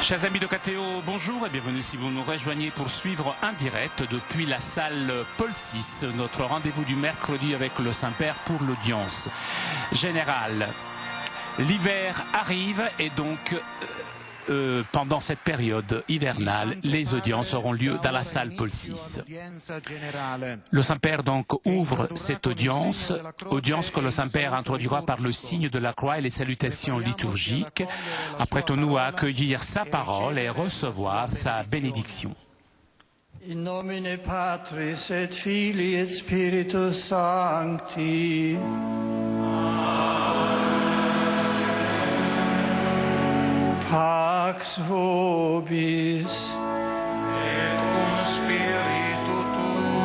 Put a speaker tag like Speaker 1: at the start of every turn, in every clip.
Speaker 1: Chers amis de KTO, bonjour et bienvenue si vous nous rejoignez pour suivre en direct depuis la salle Paul VI, notre rendez-vous du mercredi avec le Saint-Père pour l'audience générale. L'hiver arrive et donc pendant cette période hivernale, les audiences auront lieu dans la salle Paul VI. Le Saint-Père donc ouvre cette audience que le Saint-Père introduira par le signe de la croix et les salutations liturgiques. Apprêtons-nous à accueillir sa parole et recevoir sa bénédiction.
Speaker 2: In nomine Patris et Filii et Spiritus Sancti. Pax vobis et cum spiritu tuo.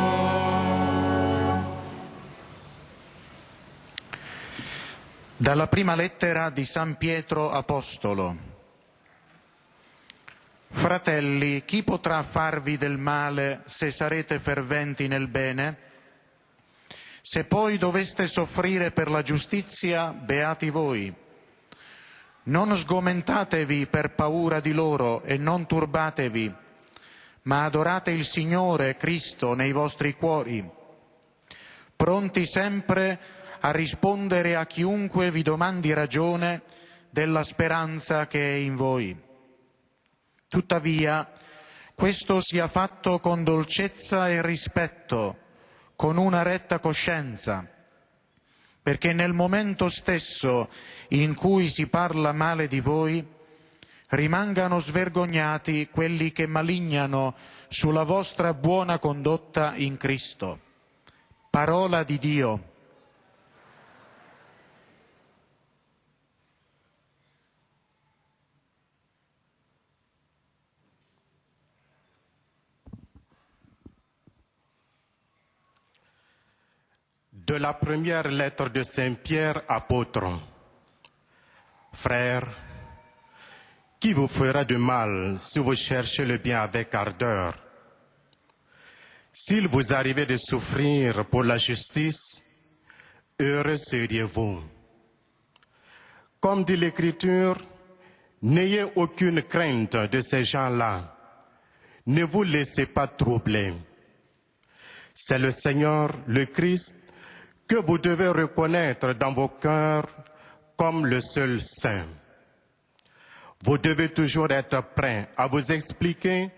Speaker 3: Dalla prima lettera di San Pietro Apostolo. Fratelli, chi potrà farvi del male se sarete ferventi nel bene? Se poi doveste soffrire per la giustizia, beati voi. Non sgomentatevi per paura di loro e non turbatevi, ma adorate il Signore Cristo nei vostri cuori, pronti sempre a rispondere a chiunque vi domandi ragione della speranza che è in voi. Tuttavia, questo sia fatto con dolcezza e rispetto, con una retta coscienza, perché nel momento stesso in cui si parla male di voi, rimangano svergognati quelli che malignano sulla vostra buona condotta in Cristo. Parola di Dio.
Speaker 4: De la première lettre de Saint Pierre, apôtre. Frères, qui vous fera de mal si vous cherchez le bien avec ardeur? S'il vous arrivait de souffrir pour la justice, heureux seriez-vous. Comme dit l'Écriture, n'ayez aucune crainte de ces gens-là. Ne vous laissez pas troubler. C'est le Seigneur, le Christ, que vous devez reconnaître dans vos cœurs comme le seul saint. Vous devez toujours être prêt à vous expliquer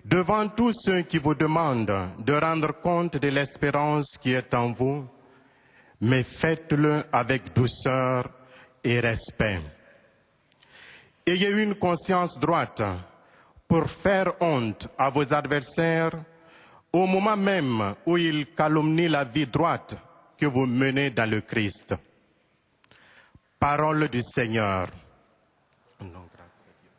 Speaker 4: devant tous ceux qui vous demandent de rendre compte de l'espérance qui est en vous, mais faites-le avec douceur et respect. Ayez une conscience droite pour faire honte à vos adversaires au moment même où ils calomnient la vie droite que vous menez dans le Christ. Parole du Seigneur. Non, grâce à Dieu.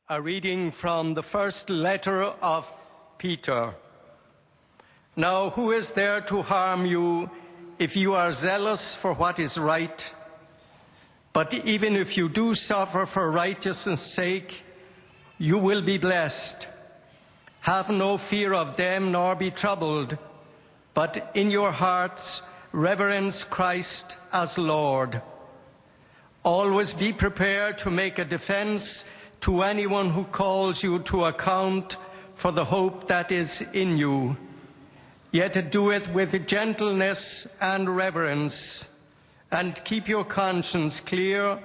Speaker 2: A reading from the first letter of Peter. Now, who is there to harm you if you are zealous for what is right? But even if you do suffer for righteousness' sake, you will be blessed. Have no fear of them, nor be troubled, but in your hearts reverence Christ as Lord. Always be prepared to make a defense to anyone who calls you to account for the hope that is in you. Yet do it with gentleness and reverence, and keep your conscience clear,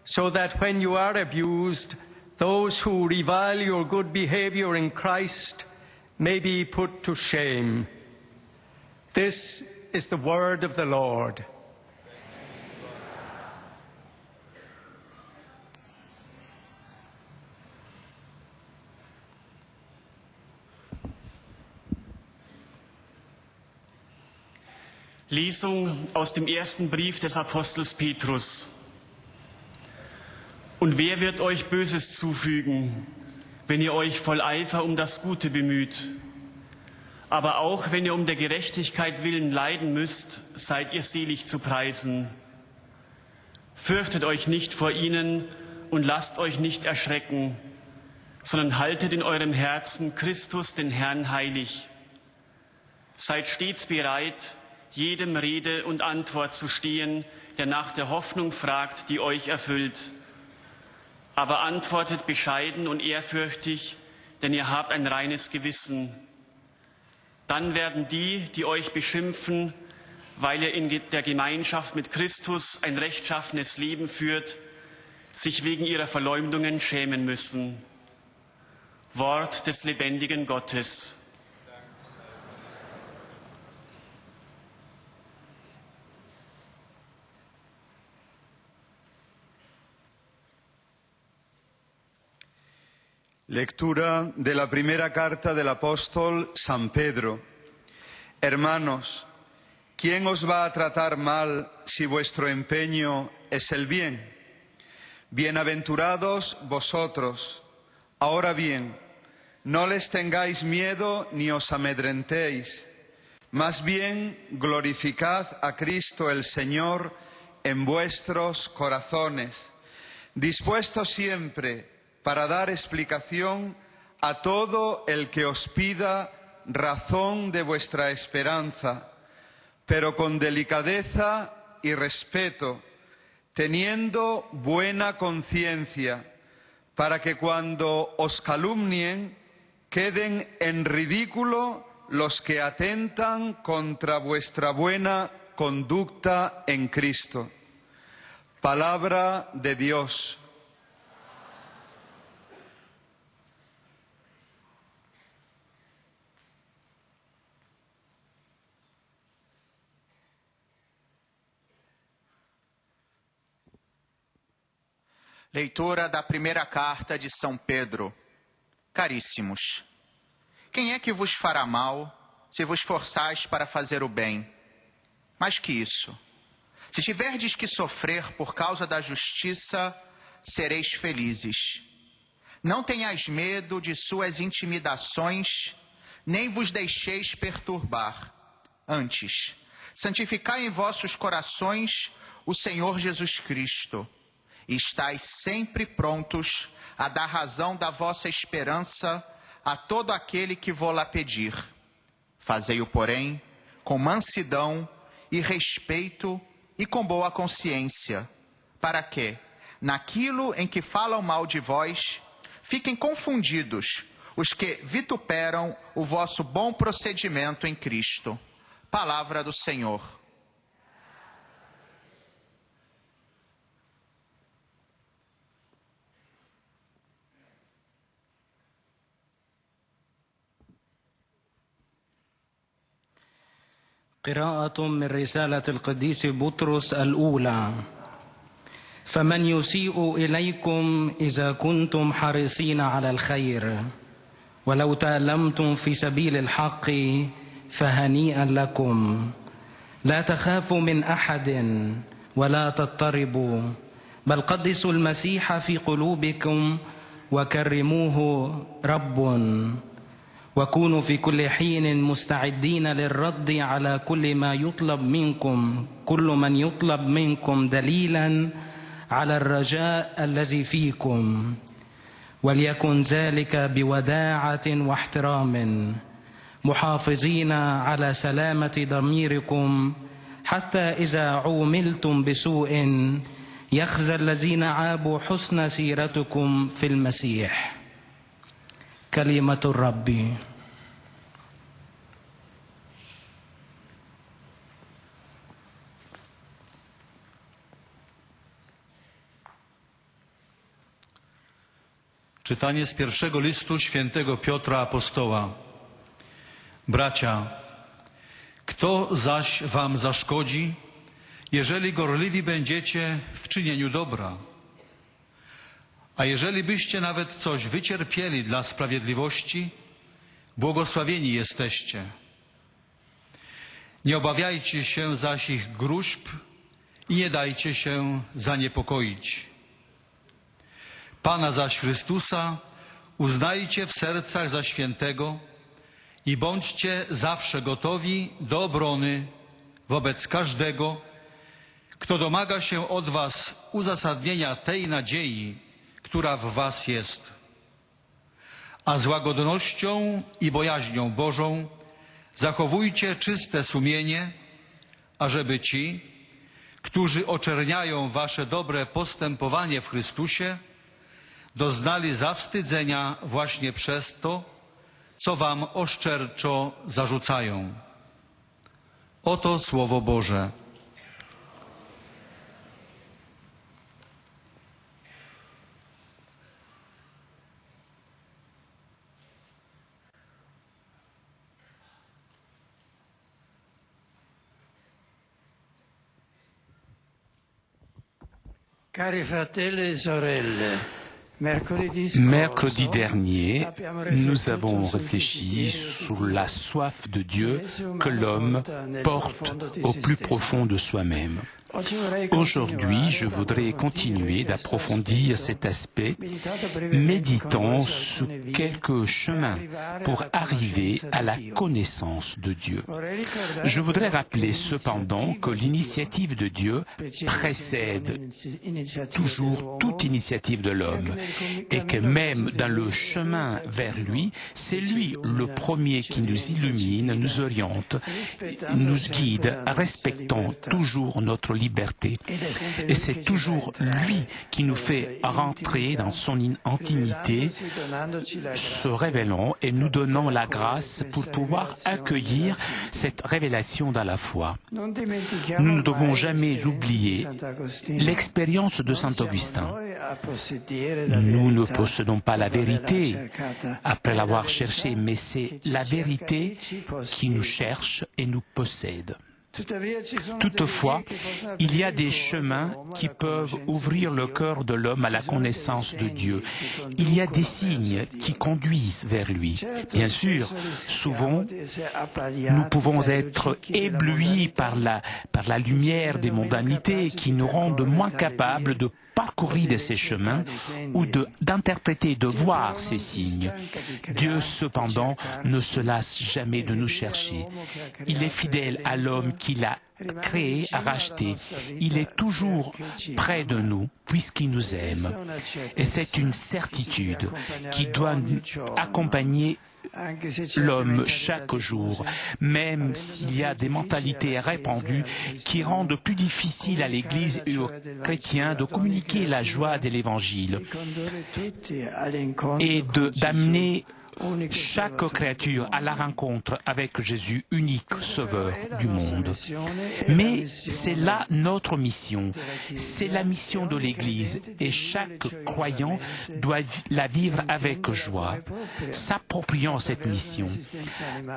Speaker 2: so that when you are abused, those who revile your good behavior in Christ may be put to shame. This is the word of the Lord.
Speaker 5: Lesung aus dem ersten Brief des Apostels Petrus. Und wer wird euch Böses zufügen, wenn ihr euch voll Eifer um das Gute bemüht? Aber auch wenn ihr um der Gerechtigkeit willen leiden müsst, seid ihr selig zu preisen. Fürchtet euch nicht vor ihnen und lasst euch nicht erschrecken, sondern haltet in eurem Herzen Christus, den Herrn, heilig. Seid stets bereit, jedem Rede und Antwort zu stehen, der nach der Hoffnung fragt, die euch erfüllt. Aber antwortet bescheiden und ehrfürchtig, denn ihr habt ein reines Gewissen. Dann werden die, die euch beschimpfen, weil ihr in der Gemeinschaft mit Christus ein rechtschaffenes Leben führt, sich wegen ihrer Verleumdungen schämen müssen. Wort des lebendigen Gottes.
Speaker 6: Lectura de la primera carta del apóstol San Pedro. Hermanos, ¿quién os va a tratar mal si vuestro empeño es el bien? Bienaventurados vosotros. Ahora bien, no les tengáis miedo ni os amedrentéis. Más bien, glorificad a Cristo el Señor en vuestros corazones, dispuestos siempre para dar explicación a todo el que os pida razón de vuestra esperanza, pero con delicadeza y respeto, teniendo buena conciencia, para que cuando os calumnien queden en ridículo los que atentan contra vuestra buena conducta en Cristo. Palabra de Dios.
Speaker 7: Leitura da primeira carta de São Pedro. Caríssimos, quem é que vos fará mal se vos forçais para fazer o bem? Mais que isso, se tiverdes que sofrer por causa da justiça, sereis felizes. Não tenhais medo de suas intimidações, nem vos deixeis perturbar. Antes, santificai em vossos corações o Senhor Jesus Cristo. E estais sempre prontos a dar razão da vossa esperança a todo aquele que vô-la pedir. Fazei-o, porém, com mansidão e respeito e com boa consciência, para que, naquilo em que falam mal de vós, fiquem confundidos os que vituperam o vosso bom procedimento em Cristo. Palavra do Senhor.
Speaker 8: قراءة من رسالة القديس بطرس الأولى. فمن يسيء إليكم إذا كنتم حريصين على الخير ولو تألمتم في سبيل الحق فهنيئا لكم. لا تخافوا من أحد ولا تضطربوا بل قدسوا المسيح في قلوبكم وكرموه رب. وكونوا في كل حين مستعدين للرد على كل ما يطلب منكم، كل من يطلب منكم دليلا على الرجاء الذي فيكم، وليكن ذلك بوداعة واحترام، محافظين على سلامة ضميركم، حتى إذا عوملتم بسوء يخزى الذين عابوا حسن سيرتكم في المسيح. كلمة الرب.
Speaker 9: Czytanie z pierwszego listu świętego Piotra Apostoła. Bracia, kto zaś wam zaszkodzi, jeżeli gorliwi będziecie w czynieniu dobra? A jeżeli byście nawet coś wycierpieli dla sprawiedliwości, błogosławieni jesteście. Nie obawiajcie się zaś ich gróźb i nie dajcie się zaniepokoić. Pana zaś Chrystusa uznajcie w sercach za świętego i bądźcie zawsze gotowi do obrony wobec każdego, kto domaga się od was uzasadnienia tej nadziei, która w was jest. A z łagodnością i bojaźnią Bożą zachowujcie czyste sumienie, ażeby ci, którzy oczerniają wasze dobre postępowanie w Chrystusie, doznali zawstydzenia właśnie przez to, co wam oszczerczo zarzucają. Oto Słowo Boże.
Speaker 10: Cari fratelli e sorelle,
Speaker 1: Mercredi dernier, nous avons réfléchi sur la soif de Dieu que l'homme porte au plus profond de soi-même. Aujourd'hui, je voudrais continuer d'approfondir cet aspect, méditant sur quelques chemins pour arriver à la connaissance de Dieu. Je voudrais rappeler cependant que l'initiative de Dieu précède toujours toute initiative de l'homme et que même dans le chemin vers lui, c'est lui le premier qui nous illumine, nous oriente, nous guide, respectant toujours notre liberté. Et c'est toujours lui qui nous fait rentrer dans son intimité, se révélant et nous donnant la grâce pour pouvoir accueillir cette révélation dans la foi. Nous ne devons jamais oublier l'expérience de Saint Augustin. Nous ne possédons pas la vérité après l'avoir cherchée, mais c'est la vérité qui nous cherche et nous possède. Toutefois, il y a des chemins qui peuvent ouvrir le cœur de l'homme à la connaissance de Dieu. Il y a des signes qui conduisent vers lui. Bien sûr, souvent, nous pouvons être éblouis par la lumière des mondanités qui nous rendent moins capables de parcourir de ces chemins ou d'interpréter, de voir ces signes. Dieu, cependant, ne se lasse jamais de nous chercher. Il est fidèle à l'homme qu'il a créé, racheté. Il est toujours près de nous, puisqu'il nous aime. Et c'est une certitude qui doit accompagner l'homme chaque jour, même s'il y a des mentalités répandues qui rendent plus difficile à l'Église et aux chrétiens de communiquer la joie de l'Évangile et d'amener chaque créature à la rencontre avec Jésus, unique Sauveur du monde. Mais c'est là notre mission, c'est la mission de l'Église et chaque croyant doit la vivre avec joie, s'appropriant cette mission,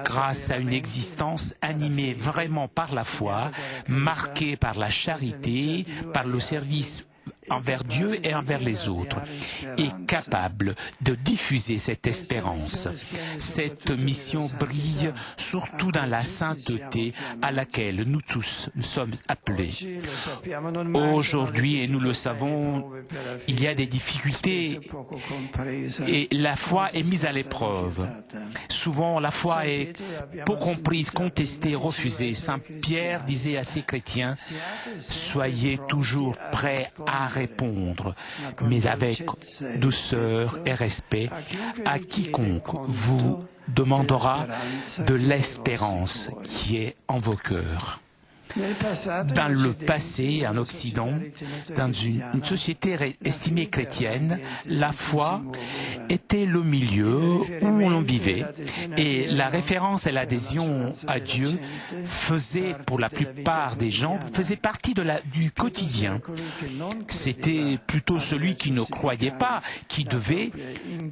Speaker 1: grâce à une existence animée vraiment par la foi, marquée par la charité, par le service envers Dieu et envers les autres, et capable de diffuser cette espérance. Cette mission brille surtout dans la sainteté à laquelle nous tous nous sommes appelés. Aujourd'hui, et nous le savons, il y a des difficultés et la foi est mise à l'épreuve. Souvent, la foi est peu comprise, contestée, refusée. Saint Pierre disait à ses chrétiens, « Soyez toujours prêts à répondre, mais avec douceur et respect à quiconque vous demandera de l'espérance qui est en vos cœurs. » Dans le passé, en Occident, dans une société estimée chrétienne, la foi était le milieu où l'on vivait et la référence et l'adhésion à Dieu faisaient, pour la plupart des gens, faisaient partie du quotidien. C'était plutôt celui qui ne croyait pas qui devait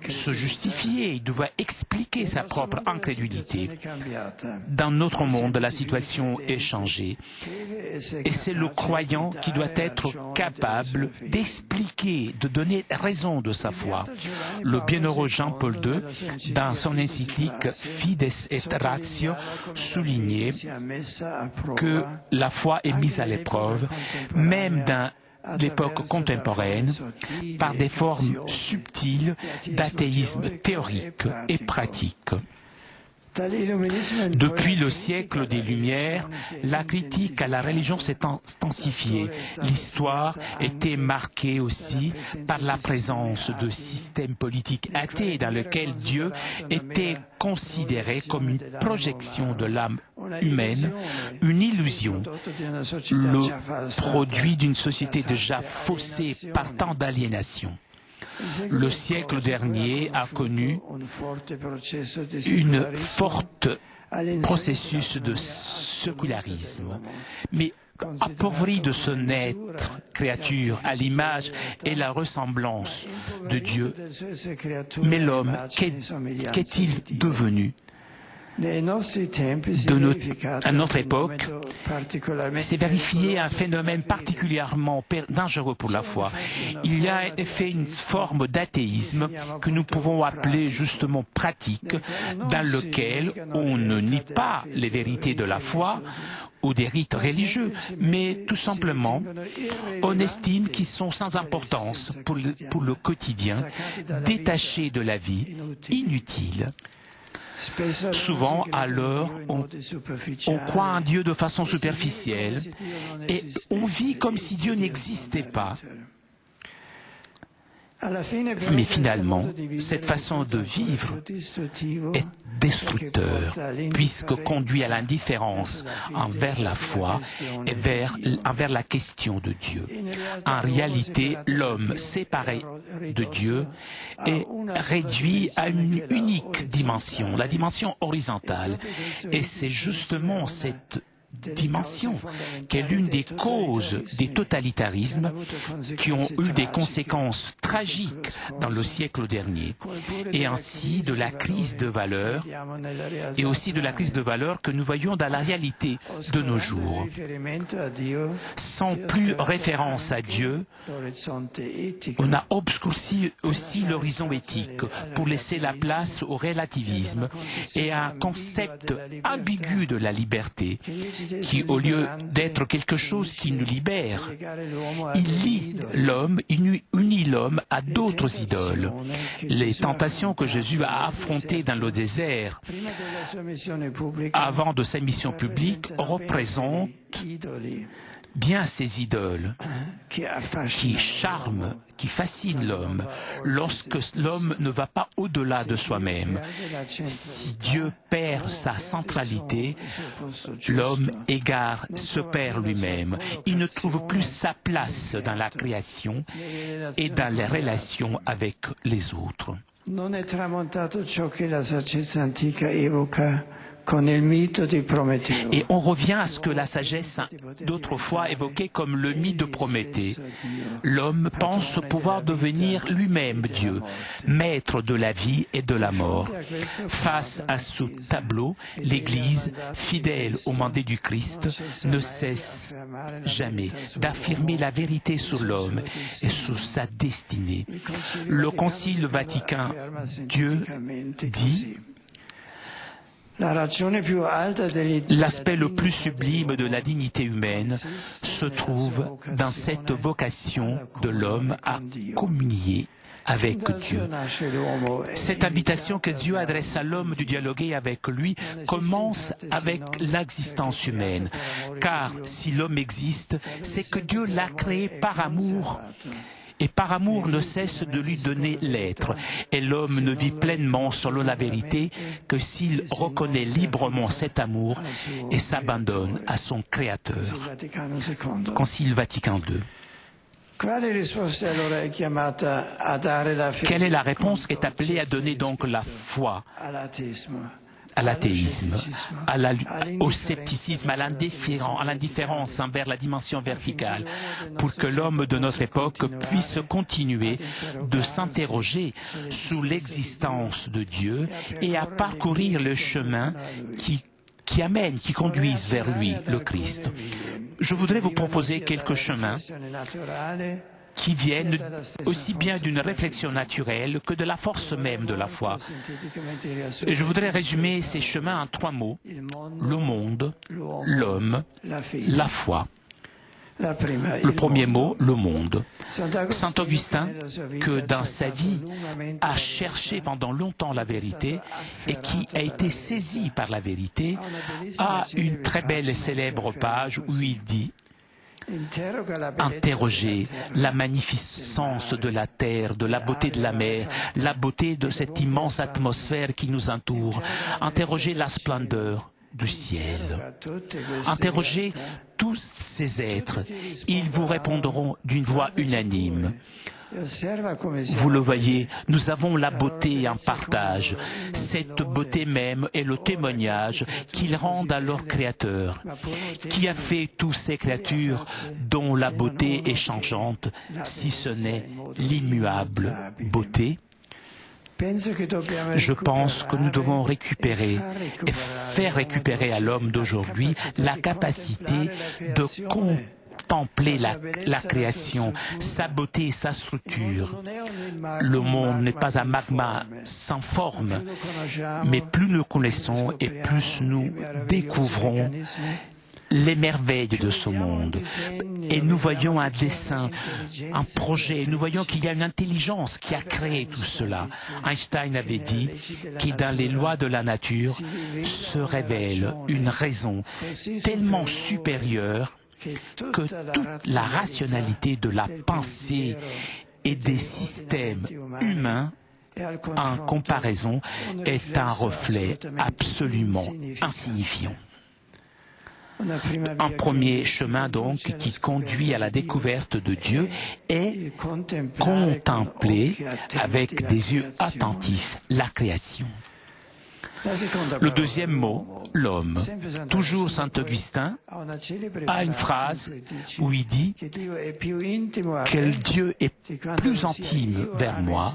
Speaker 1: se justifier, il devait expliquer sa propre incrédulité. Dans notre monde, la situation est changée. Et c'est le croyant qui doit être capable d'expliquer, de donner raison de sa foi. Le bienheureux Jean-Paul II, dans son encyclique Fides et Ratio, soulignait que la foi est mise à l'épreuve, même dans l'époque contemporaine, par des formes subtiles d'athéisme théorique et pratique. Depuis le siècle des Lumières, la critique à la religion s'est intensifiée. L'histoire était marquée aussi par la présence de systèmes politiques athées dans lesquels Dieu était considéré comme une projection de l'âme humaine, une illusion, le produit d'une société déjà faussée par tant d'aliénation. Le siècle dernier a connu un fort processus de sécularisme, mais appauvri de son être, créature, à l'image et la ressemblance de Dieu. Mais l'homme, qu'est-il devenu ? À notre époque, s'est vérifié un phénomène particulièrement dangereux pour la foi. Il y a en effet une forme d'athéisme que nous pouvons appeler justement pratique, dans lequel on ne nie pas les vérités de la foi ou des rites religieux, mais tout simplement, on estime qu'ils sont sans importance pour le quotidien, détachés de la vie, inutiles. Souvent, alors, on croit en Dieu de façon superficielle et on vit comme si Dieu n'existait pas. Mais finalement, cette façon de vivre est destructeur, puisque conduit à l'indifférence envers la foi et envers la question de Dieu. En réalité, l'homme séparé de Dieu est réduit à une unique dimension, la dimension horizontale. Et c'est justement cette dimension qui est l'une des causes des totalitarismes qui ont eu des conséquences tragiques dans le siècle dernier, et ainsi de la crise de valeurs, et aussi de la crise de valeurs que nous voyons dans la réalité de nos jours. Sans plus référence à Dieu, on a obscurci aussi l'horizon éthique pour laisser la place au relativisme et à un concept ambigu de la liberté, qui, au lieu d'être quelque chose qui nous libère, il lie l'homme, il unit l'homme à d'autres idoles. Les tentations que Jésus a affrontées dans le désert avant de sa mission publique représentent bien ces idoles qui charment, qui fascinent l'homme lorsque l'homme ne va pas au-delà de soi-même. Si Dieu perd sa centralité, l'homme se perd lui-même. Il ne trouve plus sa place dans la création et dans les relations avec les autres. Et on revient à ce que la sagesse d'autrefois évoquait comme le mythe de Prométhée. L'homme pense pouvoir devenir lui-même Dieu, maître de la vie et de la mort. Face à ce tableau, l'Église, fidèle au mandat du Christ, ne cesse jamais d'affirmer la vérité sur l'homme et sur sa destinée. Le Concile Vatican II dit: l'aspect le plus sublime de la dignité humaine se trouve dans cette vocation de l'homme à communier avec Dieu. Cette invitation que Dieu adresse à l'homme de dialoguer avec lui commence avec l'existence humaine. Car si l'homme existe, c'est que Dieu l'a créé par amour. Et par amour ne cesse de lui donner l'être. Et l'homme ne vit pleinement selon la vérité que s'il reconnaît librement cet amour et s'abandonne à son Créateur. Concile Vatican II. Quelle est la réponse qu'est appelée à donner donc la foi à l'athéisme, au scepticisme, à l'indifférence envers la dimension verticale, pour que l'homme de notre époque puisse continuer de s'interroger sur l'existence de Dieu et à parcourir le chemin qui conduisent vers lui, le Christ. Je voudrais vous proposer quelques chemins qui viennent aussi bien d'une réflexion naturelle que de la force même de la foi. Et je voudrais résumer ces chemins en 3 mots: le monde, l'homme, la foi. Le premier mot, le monde. Saint Augustin, que dans sa vie a cherché pendant longtemps la vérité et qui a été saisi par la vérité, a une très belle et célèbre page où il dit: interrogez la magnificence de la terre, de la beauté de la mer, la beauté de cette immense atmosphère qui nous entoure. Interrogez la splendeur du ciel. Interrogez tous ces êtres. Ils vous répondront d'une voix unanime. Vous le voyez, nous avons la beauté en partage. Cette beauté même est le témoignage qu'ils rendent à leur Créateur, qui a fait toutes ces créatures dont la beauté est changeante, si ce n'est l'immuable beauté. Je pense que nous devons récupérer et faire récupérer à l'homme d'aujourd'hui la capacité de contempler la création, sa beauté et sa structure. Le monde n'est pas un magma sans forme, mais plus nous connaissons et plus nous découvrons les merveilles de ce monde. Et nous voyons un dessin, un projet, nous voyons qu'il y a une intelligence qui a créé tout cela. Einstein avait dit que dans les lois de la nature se révèle une raison tellement supérieure que toute la rationalité de la pensée et des systèmes humains en comparaison est un reflet absolument insignifiant. Un premier chemin donc qui conduit à la découverte de Dieu est contempler avec des yeux attentifs la création. Le deuxième mot, l'homme. Toujours Saint Augustin a une phrase où il dit que Dieu est plus intime vers moi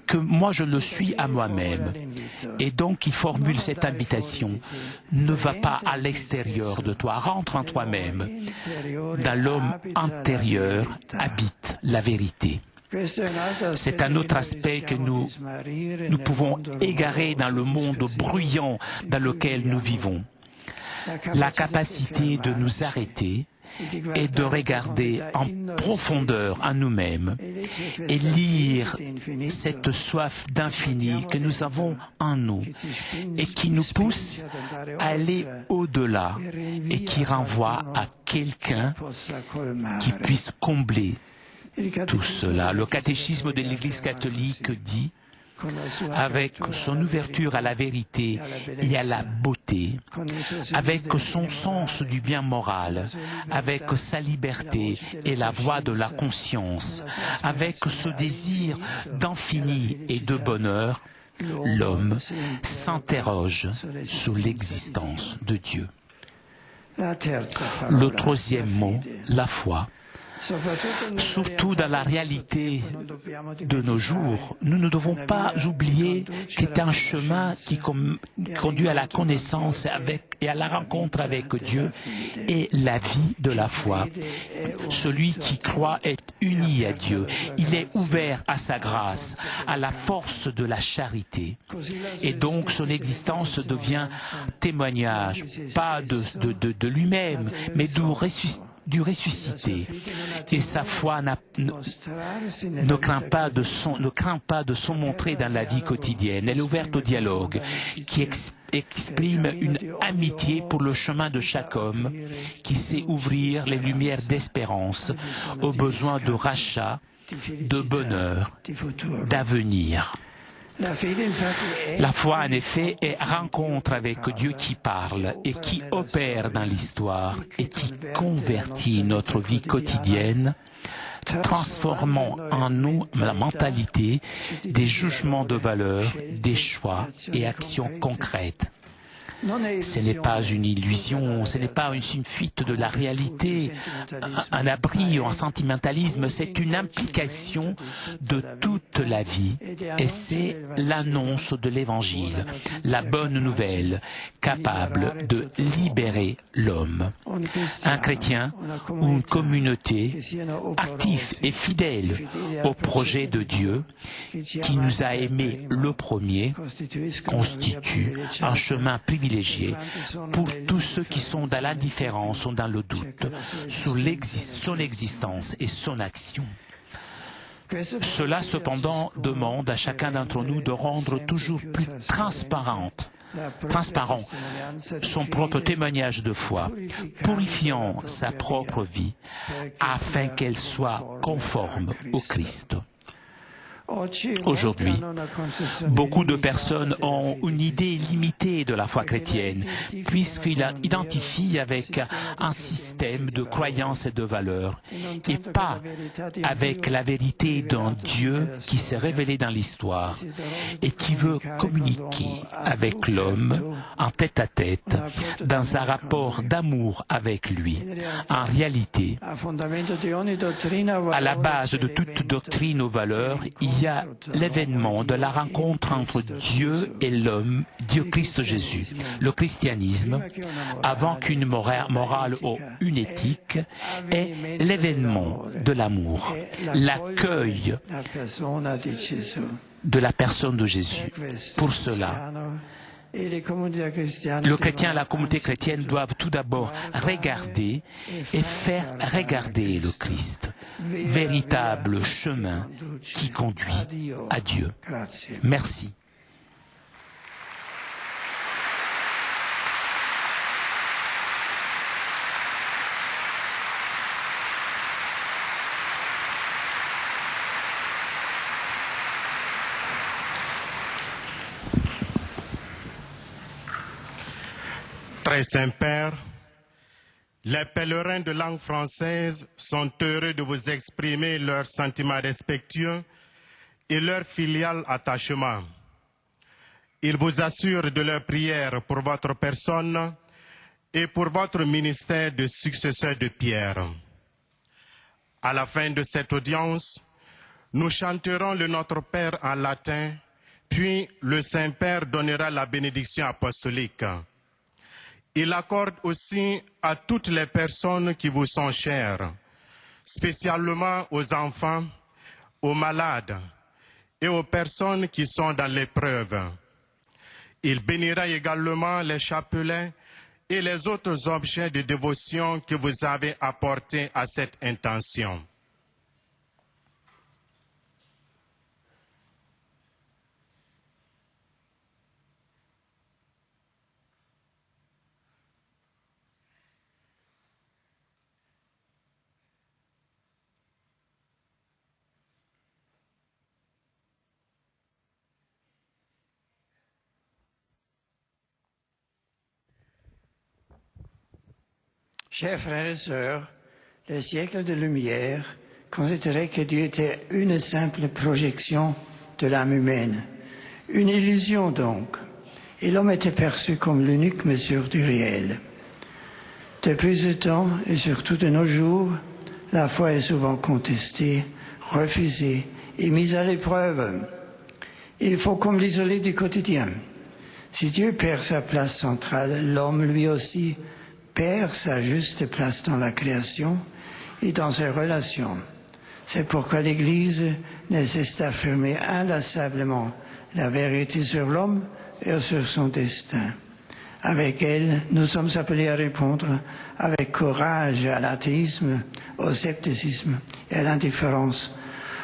Speaker 1: que moi je le suis à moi-même. Et donc il formule cette invitation: ne va pas à l'extérieur de toi, rentre en toi-même. Dans l'homme intérieur habite la vérité. C'est un autre aspect que nous pouvons égarer dans le monde bruyant dans lequel nous vivons. La capacité de nous arrêter et de regarder en profondeur en nous-mêmes et lire cette soif d'infini que nous avons en nous et qui nous pousse à aller au-delà et qui renvoie à quelqu'un qui puisse combler tout cela. Le catéchisme de l'Église catholique dit, avec son ouverture à la vérité et à la beauté, avec son sens du bien moral, avec sa liberté et la voix de la conscience, avec ce désir d'infini et de bonheur, l'homme s'interroge sur l'existence de Dieu. Le troisième mot, la foi. Surtout dans la réalité de nos jours, nous ne devons pas oublier que c'est un chemin qui conduit à la connaissance et à la rencontre avec Dieu et la vie de la foi. Celui qui croit est uni à Dieu. Il est ouvert à sa grâce, à la force de la charité. Et donc son existence devient témoignage, pas de lui-même, mais du ressuscité. Et sa foi ne craint pas de son montrer dans la vie quotidienne. Elle est ouverte au dialogue, qui exprime une amitié pour le chemin de chaque homme, qui sait ouvrir les lumières d'espérance aux besoins de rachat, de bonheur, d'avenir. La foi, en effet, est rencontre avec Dieu qui parle et qui opère dans l'histoire et qui convertit notre vie quotidienne, transformant en nous la mentalité, des jugements de valeur, des choix et actions concrètes. Ce n'est pas une illusion, ce n'est pas une fuite de la réalité, un abri ou un sentimentalisme, c'est une implication de toute la vie et c'est l'annonce de l'Évangile, la bonne nouvelle, capable de libérer l'homme. Un chrétien ou une communauté actif et fidèle au projet de Dieu qui nous a aimés le premier constitue un chemin privilégié privilégié pour tous ceux qui sont dans l'indifférence ou dans le doute sur son existence et son action. Cela, cependant, demande à chacun d'entre nous de rendre toujours plus transparent son propre témoignage de foi, purifiant sa propre vie, afin qu'elle soit conforme au Christ. Aujourd'hui, beaucoup de personnes ont une idée limitée de la foi chrétienne, puisqu'ils l'identifient avec un système de croyances et de valeurs, et pas avec la vérité d'un Dieu qui s'est révélé dans l'histoire et qui veut communiquer avec l'homme en tête-à-tête, dans un rapport d'amour avec lui. En réalité, à la base de toute doctrine aux valeurs, il y a l'événement de la rencontre entre Dieu et l'homme, Dieu Christ Jésus. Le christianisme, avant qu'une morale ou une éthique, est l'événement de l'amour, l'accueil de la personne de Jésus. Pour cela, le chrétien et la communauté chrétienne doivent tout d'abord regarder et faire regarder le Christ, véritable chemin qui conduit à Dieu. Merci.
Speaker 4: Très Saint-Père, les pèlerins de langue française sont heureux de vous exprimer leurs sentiments respectueux et leur filial attachement. Ils vous assurent de leur prière pour votre personne et pour votre ministère de successeur de Pierre. À la fin de cette audience, nous chanterons le Notre Père en latin, puis le Saint-Père donnera la bénédiction apostolique. Il accorde aussi à toutes les personnes qui vous sont chères, spécialement aux enfants, aux malades et aux personnes qui sont dans l'épreuve. Il bénira également les chapelets et les autres objets de dévotion que vous avez apportés à cette intention.
Speaker 10: Chers frères et sœurs, le siècle de lumière considérait que Dieu était une simple projection de l'âme humaine, une illusion donc, et l'homme était perçu comme l'unique mesure du réel. Depuis ce temps, et surtout de nos jours, la foi est souvent contestée, refusée et mise à l'épreuve. Il faut comme l'isoler du quotidien. Si Dieu perd sa place centrale, l'homme lui aussi perd sa juste place dans la création et dans ses relations. C'est pourquoi l'Église ne cesse d'affirmer inlassablement la vérité sur l'homme et sur son destin. Avec elle, nous sommes appelés à répondre avec courage à l'athéisme, au scepticisme et à l'indifférence,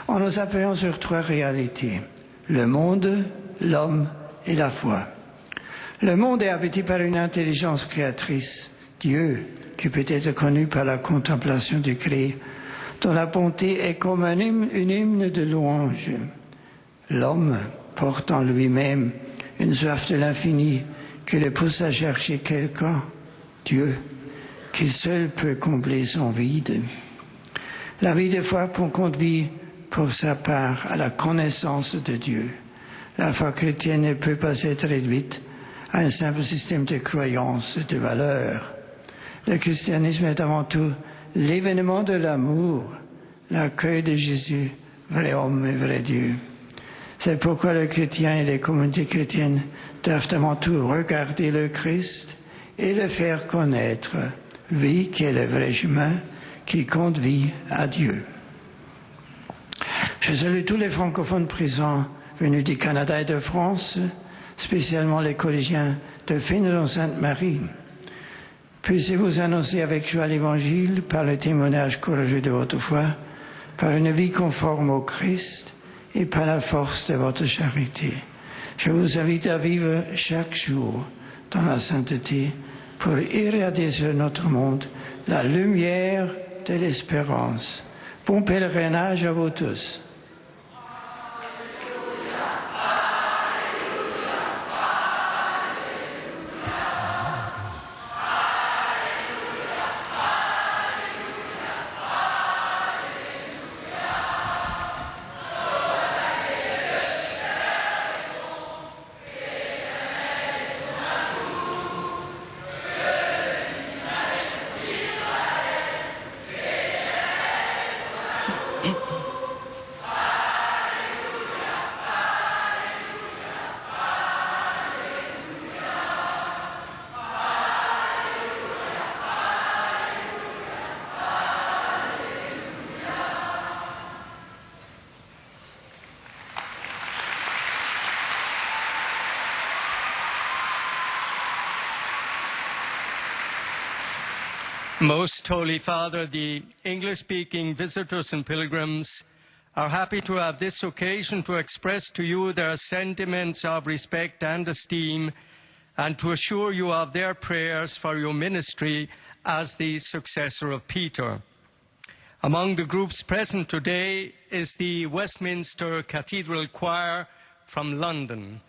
Speaker 10: en nous appuyant sur trois réalités: le monde, l'homme et la foi. Le monde est habité par une intelligence créatrice, Dieu, qui peut être connu par la contemplation du créé, dont la bonté est comme une hymne de louange. L'homme porte en lui-même une soif de l'infini qui le pousse à chercher quelqu'un, Dieu, qui seul peut combler son vide. La vie de foi conduit pour sa part à la connaissance de Dieu. La foi chrétienne ne peut pas être réduite à un simple système de croyances et de valeurs. Le christianisme est avant tout l'événement de l'amour, l'accueil de Jésus, vrai homme et vrai Dieu. C'est pourquoi le chrétien et les communautés chrétiennes doivent avant tout regarder le Christ et le faire connaître, lui qui est le vrai chemin qui conduit à Dieu. Je salue tous les francophones présents venus du Canada et de France, spécialement les collégiens de finir dans Sainte Marie. Puissiez-vous annoncer avec joie l'Évangile par le témoignage courageux de votre foi, par une vie conforme au Christ et par la force de votre charité. Je vous invite à vivre chaque jour dans la sainteté pour irradier sur notre monde la lumière de l'espérance. Bon pèlerinage à vous tous.
Speaker 2: Most Holy Father, the English-speaking visitors and pilgrims are happy to have this occasion to express to you their sentiments of respect and esteem and to assure you of their prayers for your ministry as the successor of Peter. Among the groups present today is the Westminster Cathedral Choir from London.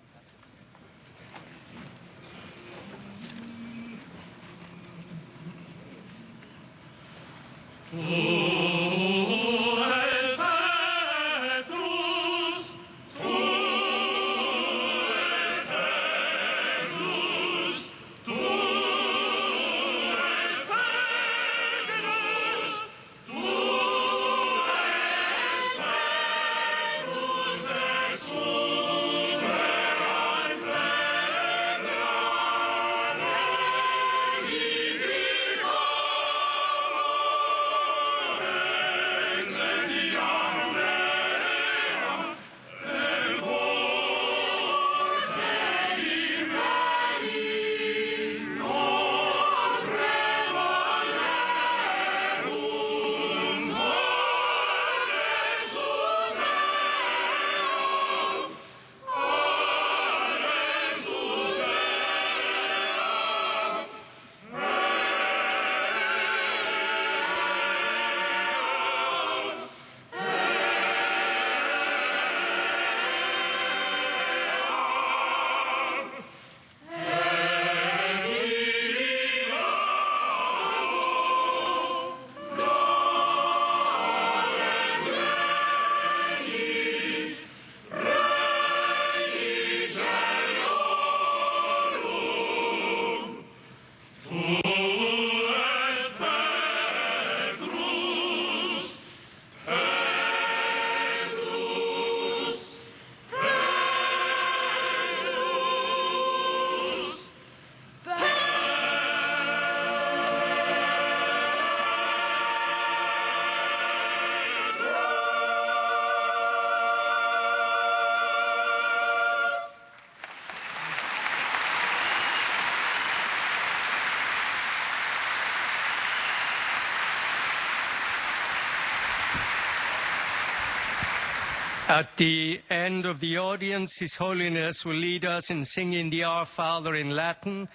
Speaker 2: At the end of the audience, His Holiness will lead us in singing the Our Father in Latin.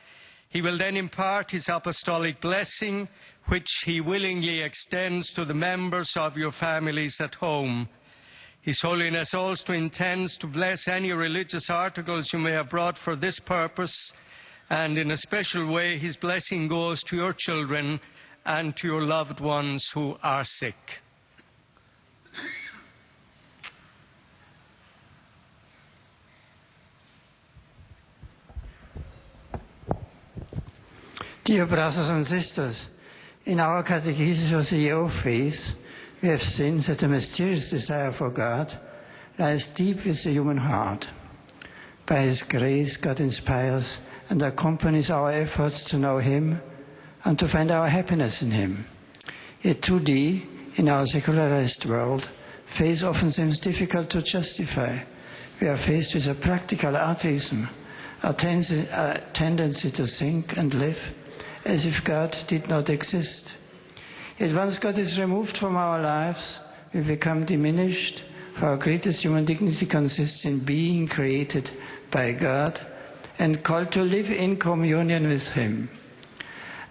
Speaker 2: He will then impart his apostolic blessing, which he willingly extends to the members of your families at home. His Holiness also intends to bless any religious articles you may have brought for this purpose, and in a special way, his blessing goes to your children and to your loved ones who are sick.
Speaker 10: Dear brothers and sisters, in our catechesis of the year of faith, we have seen that the mysterious desire for God lies deep within the human heart. By His grace, God inspires and accompanies our efforts to know Him and to find our happiness in Him. Yet today, in our secularized world, faith often seems difficult to justify. We are faced with a practical atheism, our tendency to think and live as if God did not exist. Yet once God is removed from our lives, we become diminished, for our greatest human dignity consists in being created by God and called to live in communion with Him.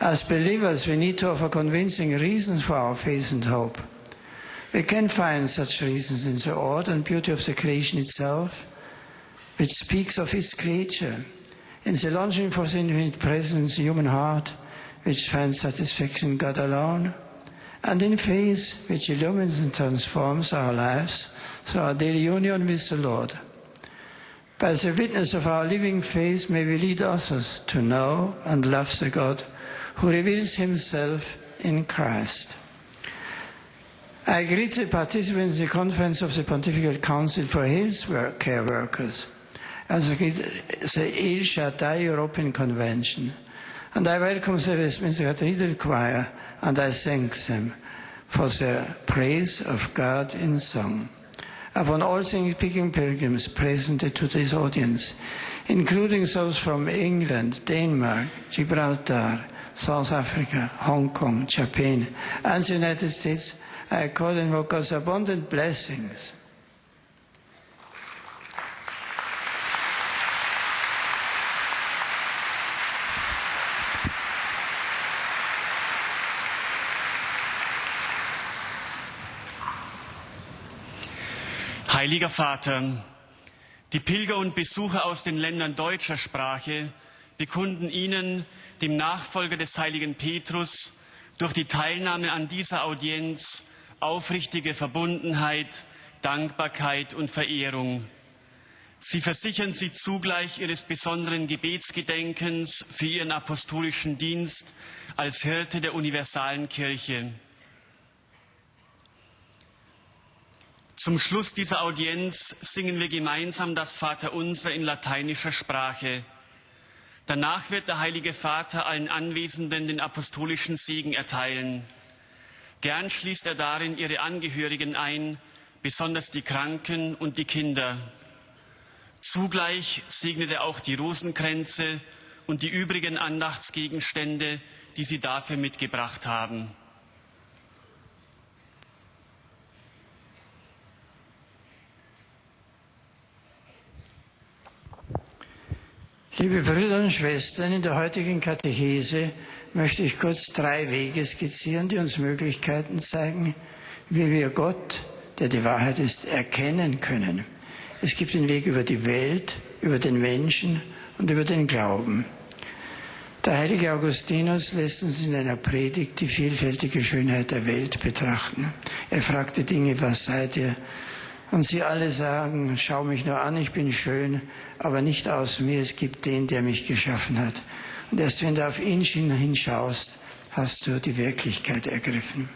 Speaker 10: As believers, we need to offer convincing reasons for our faith and hope. We can find such reasons in the order and beauty of the creation itself, which speaks of His creature, in the longing for the infinite presence in the human heart, which finds satisfaction in God alone, and in faith, which illumines and transforms our lives through our daily union with the Lord. By the witness of our living faith, may we lead others to know and love the God who reveals Himself in Christ. I greet the participants in the conference of the Pontifical Council for Health Care Workers, as I greet the El Shaddai European Convention, and I welcome the Westminster Cathedral Choir, and I thank them for their praise of God in song. Upon all speaking pilgrims present at today's audience, including those from England, Denmark, Gibraltar, South Africa, Hong Kong, Japan, and the United States, I call and invoke God's abundant blessings.
Speaker 5: Heiliger Vater, die Pilger und Besucher aus den Ländern deutscher Sprache bekunden Ihnen, dem Nachfolger des heiligen Petrus, durch die Teilnahme an dieser Audienz aufrichtige Verbundenheit, Dankbarkeit und Verehrung. Sie versichern Sie zugleich Ihres besonderen Gebetsgedenkens für Ihren apostolischen Dienst als Hirte der universalen Kirche. Zum Schluss dieser Audienz singen wir gemeinsam das Vaterunser in lateinischer Sprache. Danach wird der Heilige Vater allen Anwesenden den apostolischen Segen erteilen. Gern schließt er darin ihre Angehörigen ein, besonders die Kranken und die Kinder. Zugleich segnet er auch die Rosenkränze und die übrigen Andachtsgegenstände, die Sie dafür mitgebracht haben.
Speaker 10: Liebe Brüder und Schwestern, in der heutigen Katechese möchte ich kurz 3 Wege skizzieren, die uns Möglichkeiten zeigen, wie wir Gott, der die Wahrheit ist, erkennen können. Es gibt den Weg über die Welt, über den Menschen und über den Glauben. Der heilige Augustinus lässt uns in einer Predigt die vielfältige Schönheit der Welt betrachten. Er fragt die Dinge, was seid ihr? Und sie alle sagen, schau mich nur an, ich bin schön, aber nicht aus mir, es gibt den, der mich geschaffen hat. Und erst wenn du auf ihn hinschaust, hast du die Wirklichkeit ergriffen.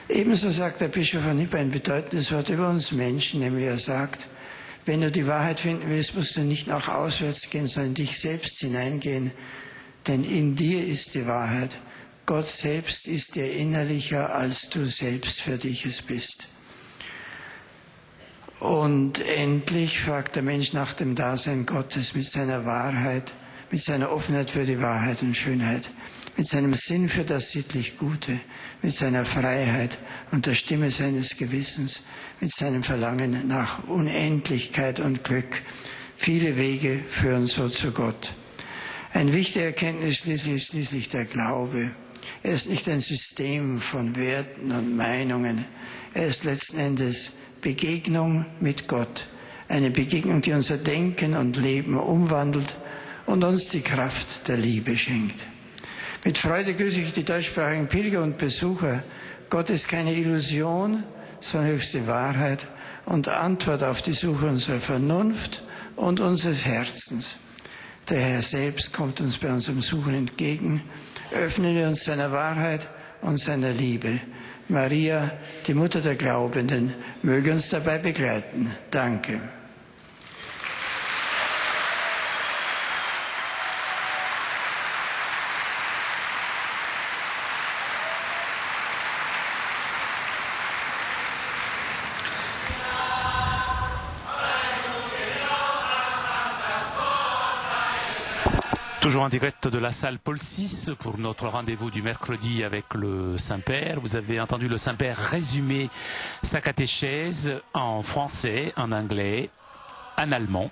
Speaker 10: Ebenso sagt der Bischof von Hippo ein bedeutendes Wort über uns Menschen, nämlich er sagt, wenn du die Wahrheit finden willst, musst du nicht nach auswärts gehen, sondern in dich selbst hineingehen, denn in dir ist die Wahrheit. Gott selbst ist dir innerlicher, als du selbst für dich es bist. Und endlich fragt der Mensch nach dem Dasein Gottes mit seiner Wahrheit, mit seiner Offenheit für die Wahrheit und Schönheit, mit seinem Sinn für das sittlich Gute, mit seiner Freiheit und der Stimme seines Gewissens, mit seinem Verlangen nach Unendlichkeit und Glück. Viele Wege führen so zu Gott. Eine wichtige Erkenntnis ist schließlich der Glaube. Er ist nicht ein System von Werten und Meinungen. Er ist letzten Endes Begegnung mit Gott. Eine Begegnung, die unser Denken und Leben umwandelt und uns die Kraft der Liebe schenkt. Mit Freude grüße ich die deutschsprachigen Pilger und Besucher. Gott ist keine Illusion, sondern höchste Wahrheit und Antwort auf die Suche unserer Vernunft und unseres Herzens. Der Herr selbst kommt uns bei unserem Suchen entgegen. Öffnen wir uns seiner Wahrheit und seiner Liebe. Maria, die Mutter der Glaubenden, möge uns dabei begleiten. Danke.
Speaker 1: Toujours en direct de la salle Paul VI pour notre rendez-vous du mercredi avec le Saint-Père. Vous avez entendu le Saint-Père résumer sa catéchèse en français, en anglais, en allemand.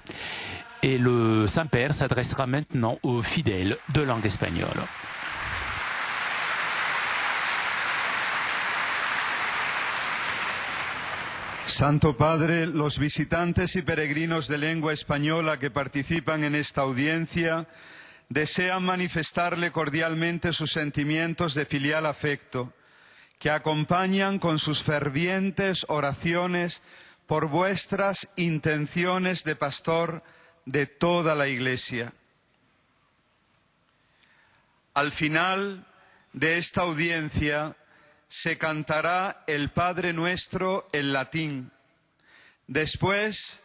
Speaker 1: Et le Saint-Père s'adressera maintenant aux fidèles de langue espagnole.
Speaker 6: Santo Padre, los visitantes y peregrinos de lengua española que participan en esta audiencia desean manifestarle cordialmente sus sentimientos de filial afecto, que acompañan con sus fervientes oraciones por vuestras intenciones de pastor de toda la Iglesia. Al final de esta audiencia se cantará el Padre Nuestro en latín. Después,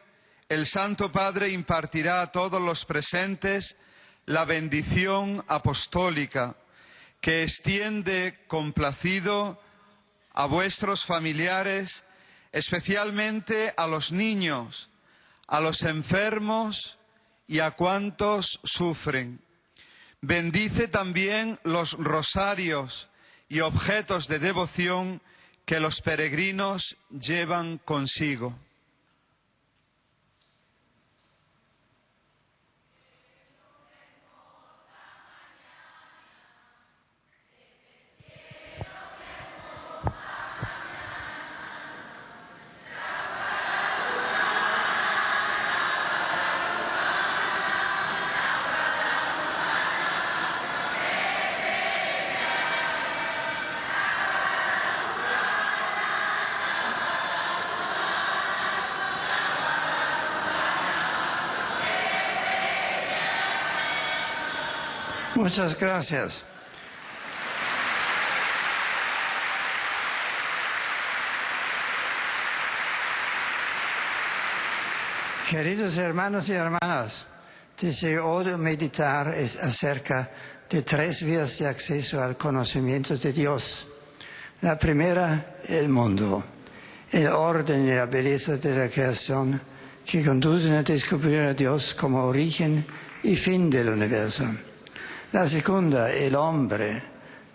Speaker 6: el Santo Padre impartirá a todos los presentes la bendición apostólica, que extiende complacido a vuestros familiares, especialmente a los niños, a los enfermos y a cuantos sufren. Bendice también los rosarios y objetos de devoción que los peregrinos llevan consigo.
Speaker 10: Muchas gracias. Queridos hermanos y hermanas, deseo hoy meditar acerca de 3 vías de acceso al conocimiento de Dios. La primera, el mundo, el orden y la belleza de la creación que conducen a descubrir a Dios como origen y fin del universo. La segunda, el hombre,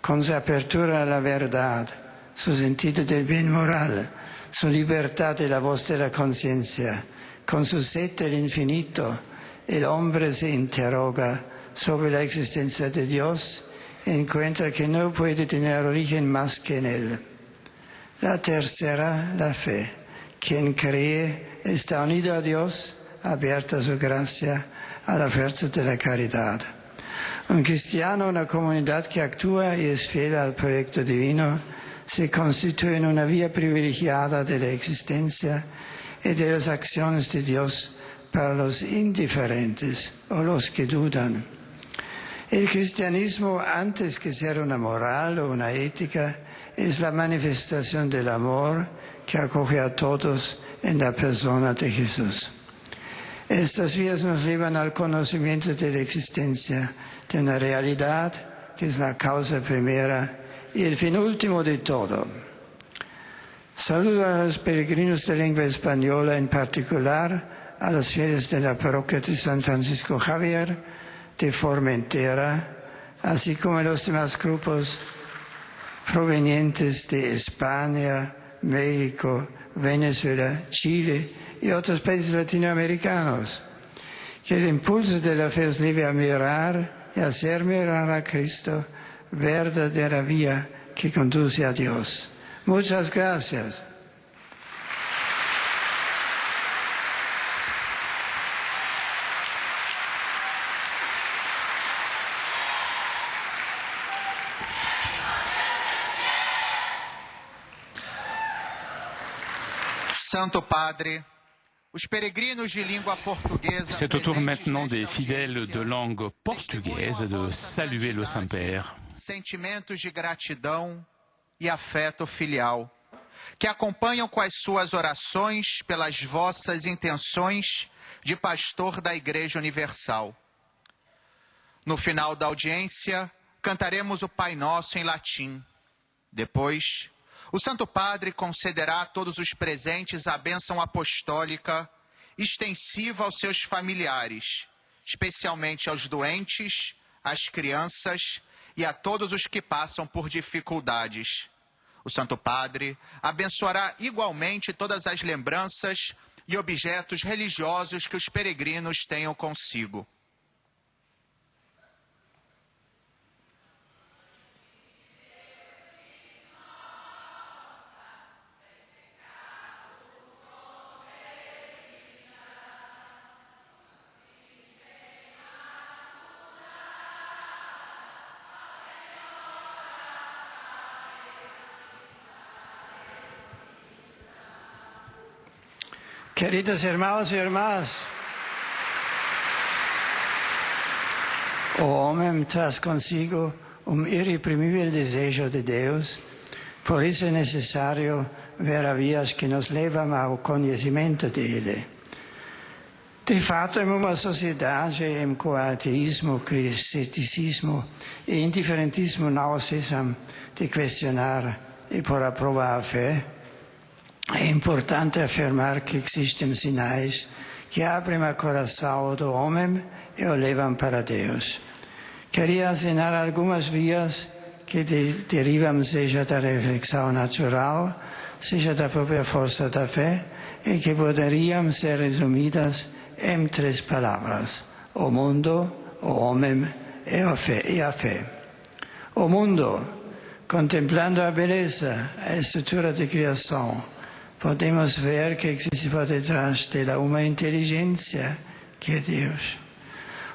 Speaker 10: con su apertura a la verdad, su sentido del bien moral, su libertad y la voz de la conciencia, con su sed del infinito, el hombre se interroga sobre la existencia de Dios y encuentra que no puede tener origen más que en Él. La tercera, la fe. Quien cree está unido a Dios, abierto a su gracia, a la fuerza de la caridad. Un cristiano, una comunidad que actúa y es fiel al proyecto divino, se constituye en una vía privilegiada de la existencia y de las acciones de Dios para los indiferentes o los que dudan. El cristianismo, antes que ser una moral o una ética, es la manifestación del amor que acoge a todos en la persona de Jesús. Estas vías nos llevan al conocimiento de la existencia de una realidad que es la causa primera y el fin último de todo. Saludo a los peregrinos de lengua española, en particular a los fieles de la parroquia de San Francisco Javier de Formentera, así como a los demás grupos provenientes de España, México, Venezuela, Chile y otros países latinoamericanos. Que el impulso de la fe os lleve a mirar y hacer mirar a Cristo, verdadera vía que conduce a Dios. Muchas gracias.
Speaker 7: Santo Padre, os peregrinos de língua portuguesa.
Speaker 1: C'est au tour maintenant des fidèles de langue portugaise de saluer le Saint-Père.
Speaker 7: Sentimentos de gratidão e afeto filial, que acompanham com as suas orações pelas vossas intenções de pastor da Igreja Universal. No final da audiência, cantaremos o Pai Nosso em latim. Depois, o Santo Padre concederá a todos os presentes a bênção apostólica extensiva aos seus familiares, especialmente aos doentes, às crianças e a todos os que passam por dificuldades. O Santo Padre abençoará igualmente todas as lembranças e objetos religiosos que os peregrinos tenham consigo.
Speaker 10: Queridos irmãos e irmãs, o homem traz consigo irreprimível desejo de Deus, por isso é necessário ver vias que nos levam ao conhecimento dele. De fato, em uma sociedade em que o ateísmo, o ceticismo e o indiferentismo não cessam de questionar e pôr à prova a fé, é importante afirmar que existem sinais que abrem o coração do homem e o levam para Deus. Queria ensinar algumas vias que derivam seja da reflexão natural, seja da própria força da fé, e que poderiam ser resumidas em 3 palavras: o mundo, o homem e a fé. O mundo, contemplando a beleza, a estrutura de criação, podemos ver que existe por detrás dela uma inteligência que é Deus.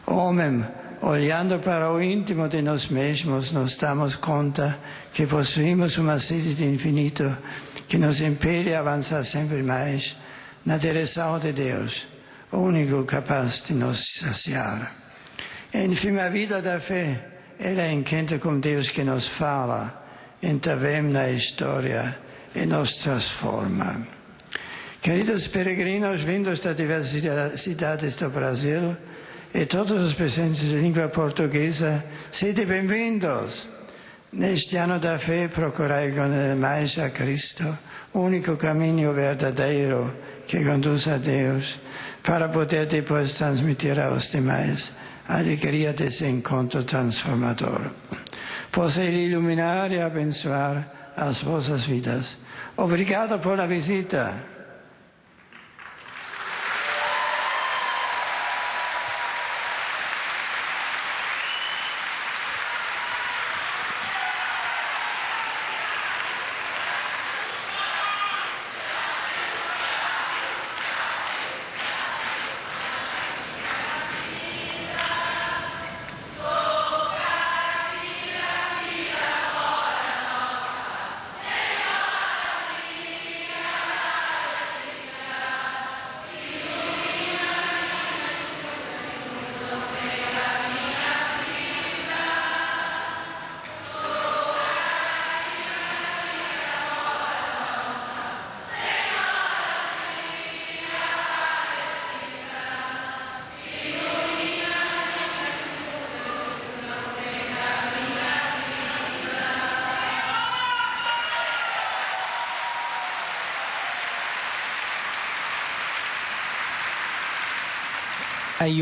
Speaker 10: O homem, olhando para o íntimo de nós mesmos, nos damos conta que possuímos uma sede de infinito que nos impele a avançar sempre mais na direção de Deus, o único capaz de nos saciar. Enfim, a vida da fé, ela encontra com Deus que nos fala, intervém na história e nos transforma. Queridos peregrinos vindos das diversas cidades do Brasil e todos os presentes de língua portuguesa, sede bem-vindos. Neste ano da fé, procurai conhecer mais a Cristo, o único caminho verdadeiro que conduz a Deus, para poder depois transmitir aos demais a alegria desse encontro transformador. Possa Ele iluminar e abençoar as vossas vidas. Obrigado por a visita.
Speaker 1: Et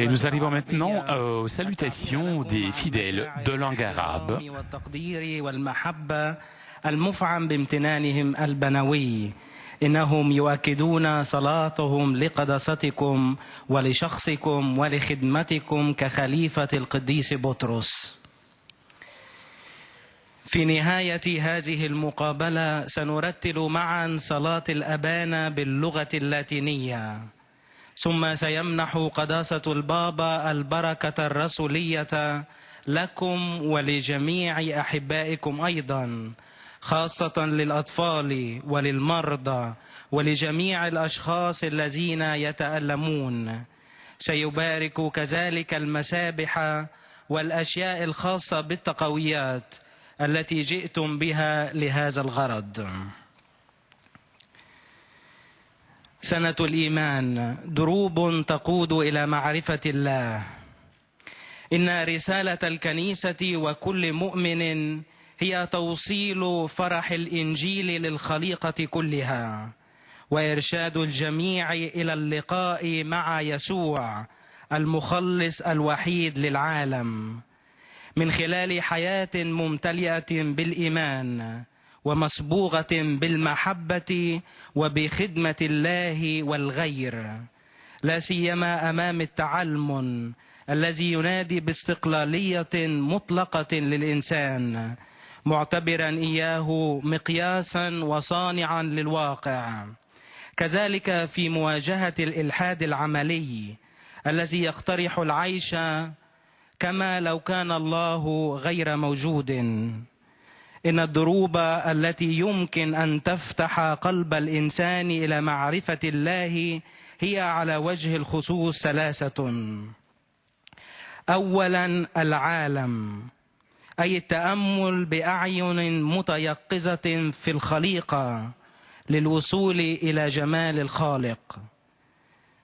Speaker 1: nous arrivons maintenant aux salutations des fidèles de langue arabe.
Speaker 8: إنهم يؤكدون صلاتهم لقداستكم ولشخصكم ولخدمتكم كخليفة القديس بطرس. في نهاية هذه المقابلة سنرتل معا صلاة الأبانا باللغة اللاتينية، ثم سيمنح قداسة البابا البركة الرسولية لكم ولجميع أحبائكم أيضا، خاصة للأطفال وللمرضى ولجميع الأشخاص الذين يتألمون. سيبارك كذلك المسابح والأشياء الخاصة بالتقويات التي جئتم بها لهذا الغرض. سنة الإيمان دروب تقود إلى معرفة الله. إن رسالة الكنيسة وكل مؤمن هي توصيل فرح الإنجيل للخليقة كلها، وإرشاد الجميع إلى اللقاء مع يسوع المخلص الوحيد للعالم من خلال حياة ممتلئة بالإيمان ومصبوغة بالمحبة وبخدمة الله والغير، لا سيما أمام التعلم الذي ينادي باستقلالية مطلقة للإنسان، معتبرا إياه مقياسا وصانعا للواقع. كذلك في مواجهة الإلحاد العملي الذي يقترح العيش كما لو كان الله غير موجود. إن الدروب التي يمكن أن تفتح قلب الإنسان إلى معرفة الله هي على وجه الخصوص ثلاثة. أولا العالم، أي التأمل بأعين متيقظة في الخليقة للوصول إلى جمال الخالق.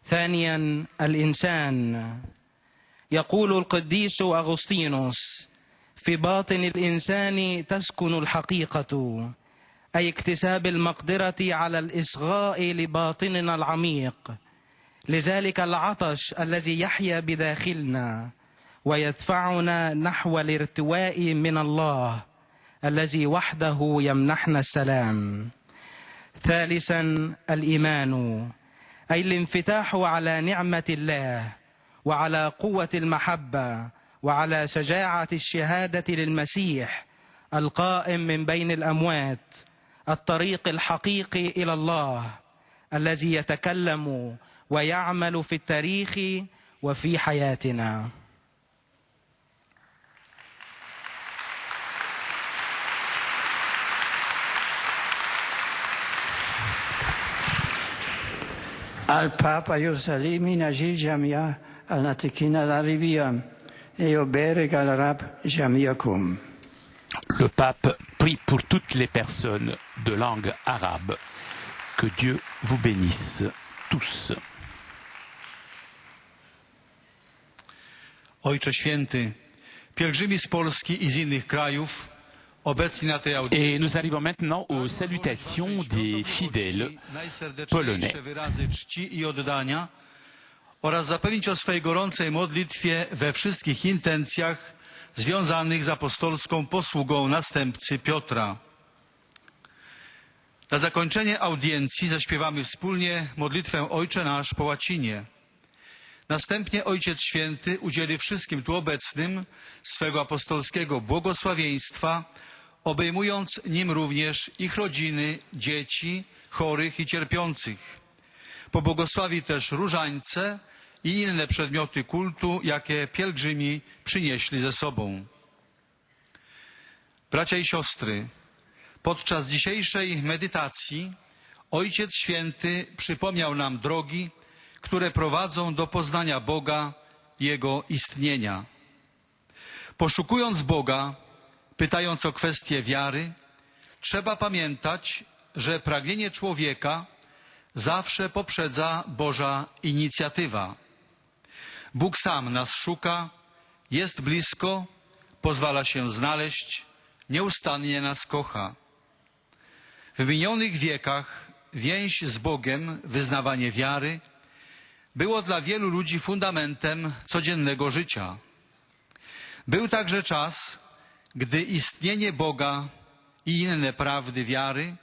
Speaker 8: ثانيا الإنسان، يقول القديس أغسطينوس: في باطن الإنسان تسكن الحقيقة، أي اكتساب المقدرة على الإصغاء لباطننا العميق، لذلك العطش الذي يحيا بداخلنا ويدفعنا نحو الارتواء من الله الذي وحده يمنحنا السلام. ثالثا الإيمان، أي الانفتاح على نعمة الله وعلى قوة المحبة وعلى شجاعة الشهادة للمسيح القائم من بين الأموات، الطريق الحقيقي إلى الله الذي يتكلم ويعمل في التاريخ وفي حياتنا.
Speaker 10: Al Papa Ierusalimi Najil Jamia al Natekina Larivia et au Bereg al Rab Jamiakum.
Speaker 1: Le pape prie pour toutes les personnes de langue arabe. Que Dieu vous bénisse tous.
Speaker 9: Ojcze Święty, pielgrzymi z Polski i z innych krajów obecni na tej
Speaker 1: Et
Speaker 9: audiencji
Speaker 1: nous arrivons maintenant aux salutations des fidèles polonais.
Speaker 9: najserdeczniejsze wyrazy czci i oddania oraz zapewnić o swej gorącej modlitwie we wszystkich intencjach związanych z apostolską posługą następcy Piotra. Na zakończenie audiencji zaśpiewamy wspólnie modlitwę Ojcze Nasz po łacinie. Następnie Ojciec Święty udzieli wszystkim tu obecnym swego apostolskiego błogosławieństwa, obejmując nim również ich rodziny, dzieci, chorych i cierpiących. Pobłogosławi też różańce i inne przedmioty kultu, jakie pielgrzymi przynieśli ze sobą. Bracia i siostry, podczas dzisiejszej medytacji Ojciec Święty przypomniał nam drogi, które prowadzą do poznania Boga, Jego istnienia. Poszukując Boga, pytając o kwestię wiary, trzeba pamiętać, że pragnienie człowieka zawsze poprzedza Boża inicjatywa. Bóg sam nas szuka, jest blisko, pozwala się znaleźć, nieustannie nas kocha. W minionych wiekach więź z Bogiem, wyznawanie wiary, było dla wielu ludzi fundamentem codziennego życia. Był także czas, gdy istnienie Boga i inne prawdy wiary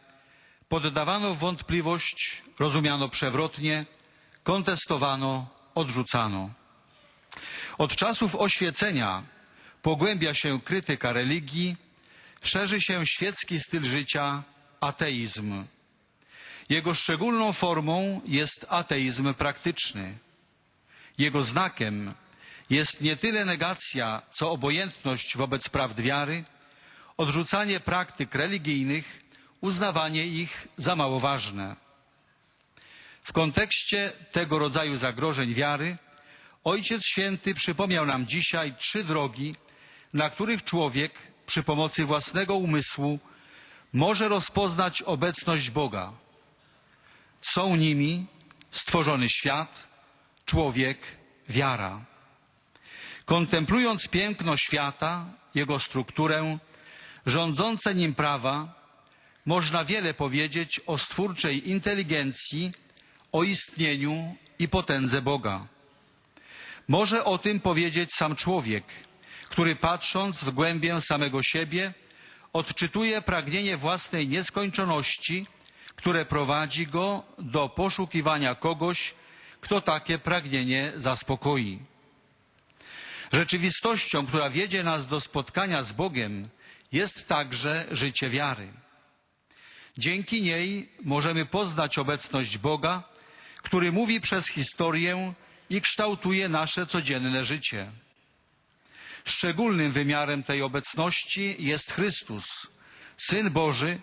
Speaker 9: poddawano w wątpliwość, rozumiano przewrotnie, kontestowano, odrzucano. Od czasów oświecenia pogłębia się krytyka religii, szerzy się świecki styl życia, ateizm. Jego szczególną formą jest ateizm praktyczny. Jego znakiem jest nie tyle negacja, co obojętność wobec prawd wiary, odrzucanie praktyk religijnych, uznawanie ich za mało ważne. W kontekście tego rodzaju zagrożeń wiary Ojciec Święty przypomniał nam dzisiaj 3 drogi, na których człowiek przy pomocy własnego umysłu może rozpoznać obecność Boga. Są nimi stworzony świat, człowiek, wiara. Kontemplując piękno świata, jego strukturę, rządzące nim prawa, można wiele powiedzieć o stwórczej inteligencji, o istnieniu i potędze Boga. Może o tym powiedzieć sam człowiek, który patrząc w głębię samego siebie, odczytuje pragnienie własnej nieskończoności, które prowadzi go do poszukiwania kogoś, kto takie pragnienie zaspokoi. Rzeczywistością, która wiedzie nas do spotkania z Bogiem, jest także życie wiary. Dzięki niej możemy poznać obecność Boga, który mówi przez historię i kształtuje nasze codzienne życie. Szczególnym wymiarem tej obecności jest Chrystus, Syn Boży,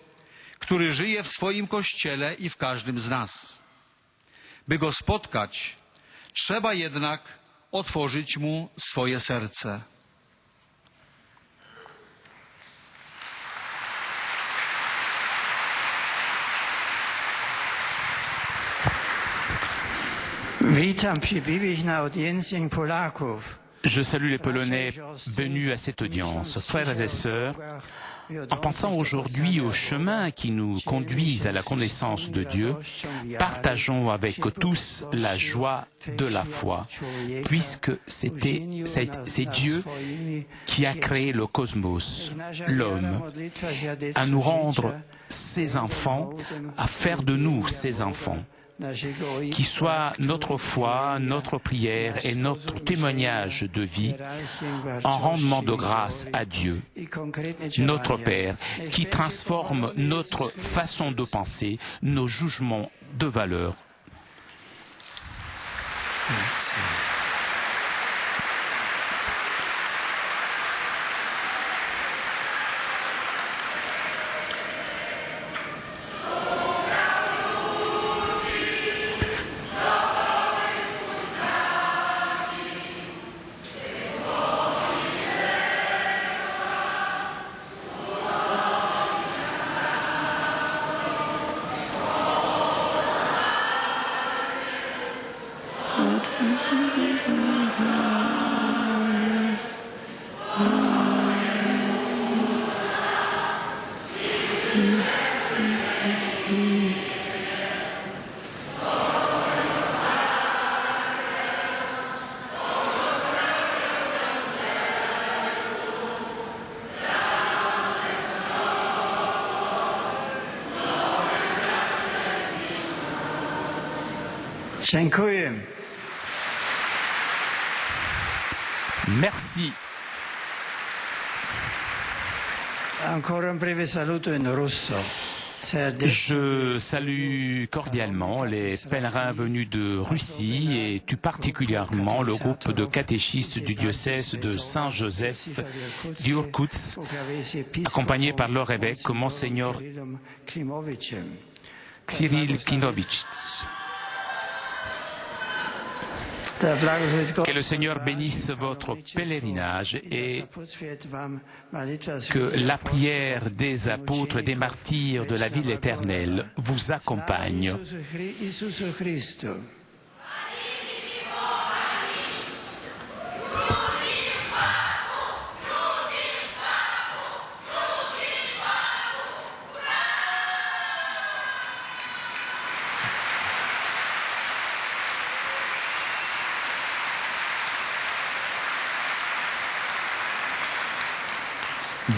Speaker 9: który żyje w swoim Kościele i w każdym z nas. By Go spotkać, trzeba jednak otworzyć Mu swoje serce.
Speaker 10: Witam przybywszych na audiencję Polaków.
Speaker 1: Je salue les Polonais venus à cette audience. Frères et sœurs, en pensant aujourd'hui aux chemins qui nous conduisent à la connaissance de Dieu, partageons avec tous la joie de la foi, puisque c'est Dieu qui a créé le cosmos, l'homme, à nous rendre ses enfants, à faire de nous ses enfants. Qui soit notre foi, notre prière et notre témoignage de vie en rendement de grâce à Dieu, notre Père, qui transforme notre façon de penser, nos jugements de valeur.
Speaker 10: Merci. Dziękuję.
Speaker 1: Merci.
Speaker 10: Ancora un breve saluto in russo.
Speaker 1: Je salue cordialement les pèlerins venus de Russie et tout particulièrement le groupe de catéchistes du diocèse de Saint-Joseph d'Irkoutsk, accompagné par leur évêque, Monseigneur Kirill Kinovitch. Que le Seigneur bénisse votre pèlerinage et que la prière des apôtres et des martyrs de la ville éternelle vous accompagne.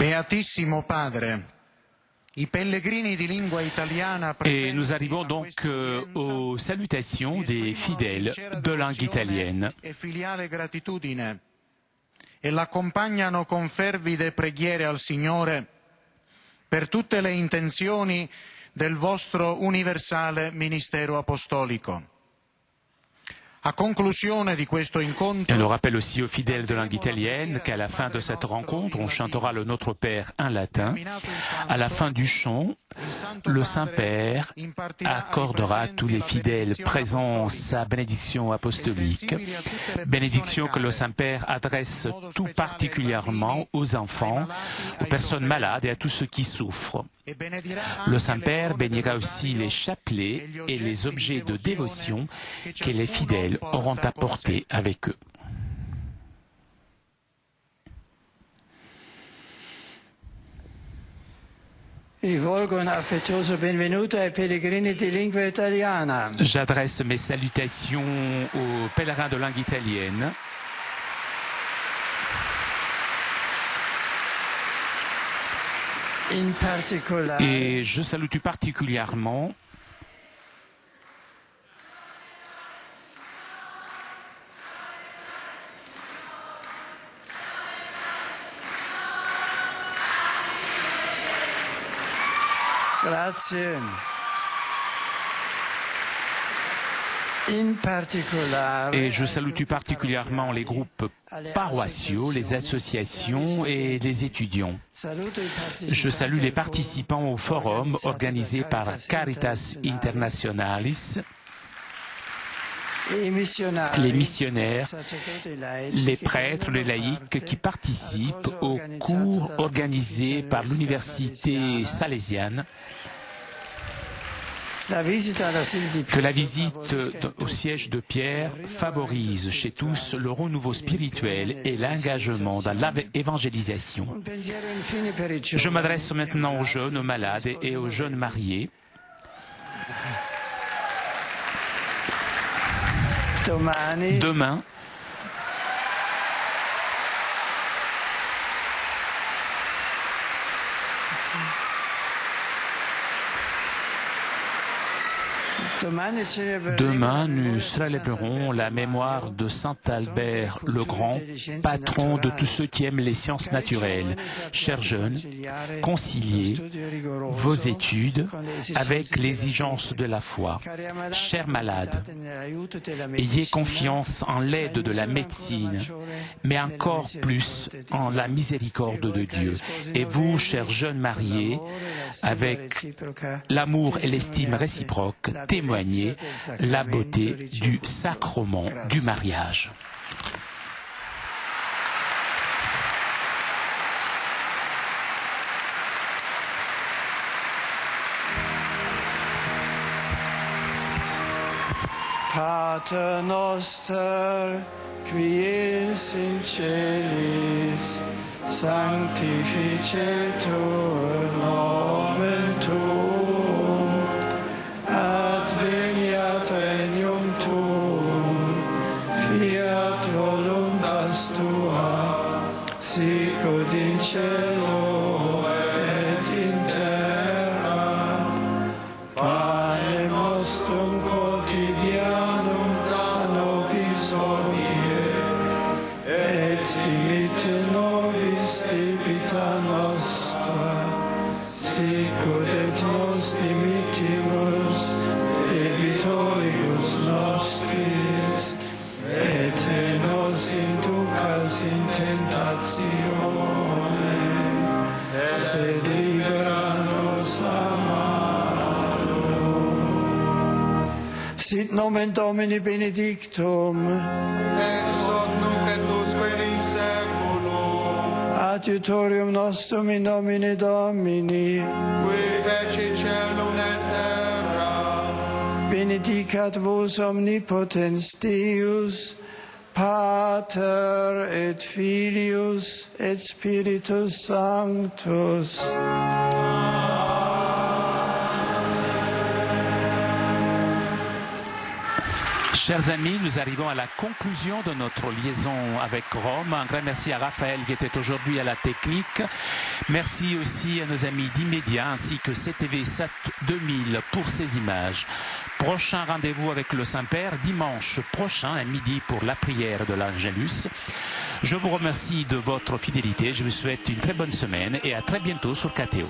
Speaker 3: Beatissimo Padre, i pellegrini di lingua italiana
Speaker 1: Et nous arrivons donc aux salutations des fidèles de langue italienne.
Speaker 3: E filiale gratitudine e l'accompagnano con fervide preghiere al Signore per tutte le intenzioni del vostro universale ministero apostolico. A conclusione di questo incontro,
Speaker 1: Et on le rappelle aussi aux fidèles de langue italienne qu'à la fin de cette rencontre, on chantera le Notre Père en latin. À la fin du chant, le Saint-Père accordera à tous les fidèles présents sa bénédiction apostolique, bénédiction que le Saint-Père adresse tout particulièrement aux enfants, aux personnes malades et à tous ceux qui souffrent. Le Saint-Père bénira aussi les chapelets et les objets de dévotion que les fidèles auront apportés avec eux.
Speaker 10: Rivolgo un affettuoso benvenuto ai pellegrini di lingua italiana.
Speaker 1: J'adresse mes salutations aux pèlerins de langue italienne.
Speaker 10: In particolare,
Speaker 1: Et je salue tout particulièrement
Speaker 10: grazie. In particolare,
Speaker 1: et je salue tout particulièrement les groupes paroissiaux, les associations et les étudiants. Je salue les participants au forum organisé par Caritas Internationalis, les missionnaires, les prêtres, les laïcs qui participent aux cours organisés par l'université salésienne. Que la visite au siège de Pierre favorise chez tous le renouveau spirituel et l'engagement dans l'évangélisation. Je m'adresse maintenant aux jeunes, aux malades et aux jeunes mariés. Demain, nous célébrerons la mémoire de Saint Albert le Grand, patron de tous ceux qui aiment les sciences naturelles. Chers jeunes, conciliez vos études avec l'exigence de la foi. Chers malades, ayez confiance en l'aide de la médecine, mais encore plus en la miséricorde de Dieu. Et vous, chers jeunes mariés, avec l'amour et l'estime réciproque, témoignez la beauté du sacrement du mariage.
Speaker 10: Pater noster, qui es in celis, sanctificetur nomen tuum, adveniat regnum tuum, fiat voluntas tua, sicut in cielo et in terra. Panem nostrum quotidianum da nobis hodie, et dimitte nobis debita nostra, sicut et nos dimittimus debitoribus nostris, et ne nos inducas in tentatione, sed libera nos a malo. Sit nomen Domini benedictum,
Speaker 11: ex hoc nunc et usque in saeculum.
Speaker 10: Adiutorium nostrum in nomine Domini,
Speaker 11: Qui feci celum et terra.
Speaker 10: benedicat vos omnipotens Deus, Pater et Filius et Spiritus Sanctus.
Speaker 1: Chers amis, nous arrivons à la conclusion de notre liaison avec Rome. Un grand merci à Raphaël qui était aujourd'hui à la technique. Merci aussi à nos amis d'Immédiat ainsi que CTV Sat 2000 pour ces images. Prochain rendez-vous avec le Saint-Père dimanche prochain à midi pour la prière de l'Angélus. Je vous remercie de votre fidélité. Je vous souhaite une très bonne semaine et à très bientôt sur KTO.